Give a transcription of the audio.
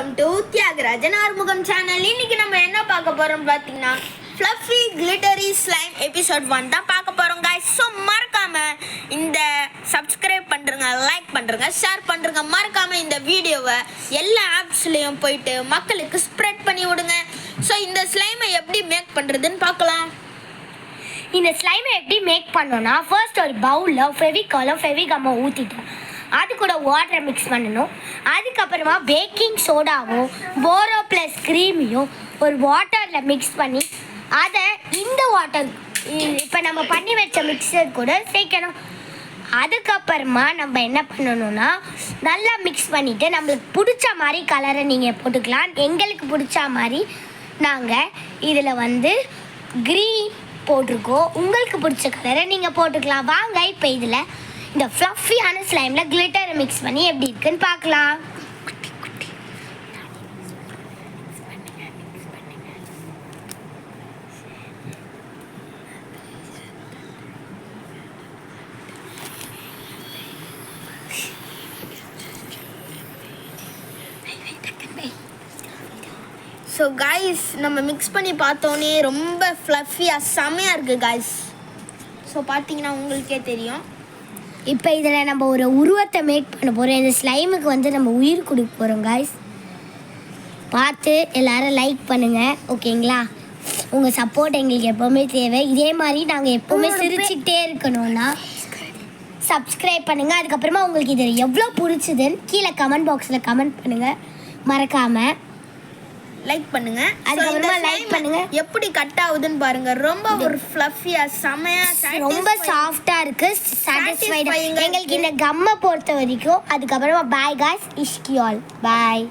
Welcome to Thiyagarajan Arumugam channel. இன்னைக்கு நம்ம என்ன பார்க்க போறோம் பார்த்தீங்கன்னா ஃப்ளஃபி கிளிட்டரி ஸ்லைம் எபிசோட் 1 தான் பார்க்க போறோம் गाइस. ஸோ மறக்காம இந்த சப்ஸ்கிரைப் பண்ணுறங்க, லைக் பண்ணுறங்க, ஷேர் பண்ணுறங்க. மறக்காம இந்த வீடியோவை எல்லா ஆப்ஸ்லேயும் போயிட்டு மக்களுக்கு ஸ்ப்ரெட் பண்ணி விடுங்க. ஸோ இந்த ஸ்லைமை எப்படி மேக் பண்ணுறதுன்னு பார்க்கலாம். இந்த ஸ்லைமை எப்படி மேக் பண்ணோன்னா, ஃபர்ஸ்ட் ஒரு பவுலில் ஃபெவிகாலும் ஃபெவிகம்மை ஊற்றிட்டேன். அது கூட வாட்டரை மிக்ஸ் பண்ணணும். அதுக்கப்புறமா பேக்கிங் சோடாவும் போரோ ப்ளஸ் க்ரீமையும் ஒரு வாட்டரில் மிக்ஸ் பண்ணி அதை இந்த வாட்டர் இப்போ நம்ம பண்ணி வச்ச மிக்சர் கூட சேர்க்கணும். அதுக்கப்புறமா நம்ம என்ன பண்ணணும்னா நல்லா மிக்ஸ் பண்ணிவிட்டு நம்மளுக்கு பிடிச்ச மாதிரி கலரை நீங்கள் போட்டுக்கலாம். எங்களுக்கு பிடிச்ச மாதிரி நாங்கள் இதில் க்ரீன் போட்டிருக்கோம். உங்களுக்கு பிடிச்ச கலரை நீங்கள் போட்டுக்கலாம். வாங்க இப்போ இதில் இந்த ஃப்ளஃபியான ஸ்லைமில் கிளிட்டரை மிக்ஸ் பண்ணி எப்படி இருக்குன்னு பார்க்கலாம். ஸோ காய்ஸ், நம்ம மிக்ஸ் பண்ணி பார்த்தோன்னே ரொம்ப ஃப்ளஃபியாக செமையாக இருக்குது காய்ஸ். ஸோ பார்த்தீங்கன்னா உங்களுக்கே தெரியும். இப்போ இதில் நம்ம ஒரு உருவத்தை மேக் பண்ண போகிறோம். இந்த ஸ்லைமுக்கு நம்ம உயிர் கொடுக்க போகிறோம் காய்ஸ். பார்த்து எல்லோரும் லைக் பண்ணுங்கள், ஓகேங்களா? உங்கள் சப்போர்ட் எங்களுக்கு எப்போவுமே தேவை. இதே மாதிரி நாங்கள் எப்போவுமே சிரிச்சுக்கிட்டே இருக்கணும்னா சப்ஸ்கிரைப் பண்ணுங்கள். அதுக்கப்புறமா உங்களுக்கு இது எவ்வளோ பிடிச்சதுன்னு கீழே கமெண்ட் பாக்ஸில் கமெண்ட் பண்ணுங்கள். மறக்காமல் லைக் பண்ணுங்க. அதுக்கப்புறமா லைக் பண்ணுங்க. எப்படி கட் ஆகுதுன்னு பாருங்க. ரொம்ப ஒரு ஃப்ளஃபியா செமையா ரொம்ப சாஃப்டா இருக்கு. சாட்டிஸ்ஃபைடா எங்களுக்கு இந்த கம்மை பொறுத்த வரைக்கும். அதுக்கப்புறமா பாய் காய்ஸ், இஷ்கி ஆல் பாய்.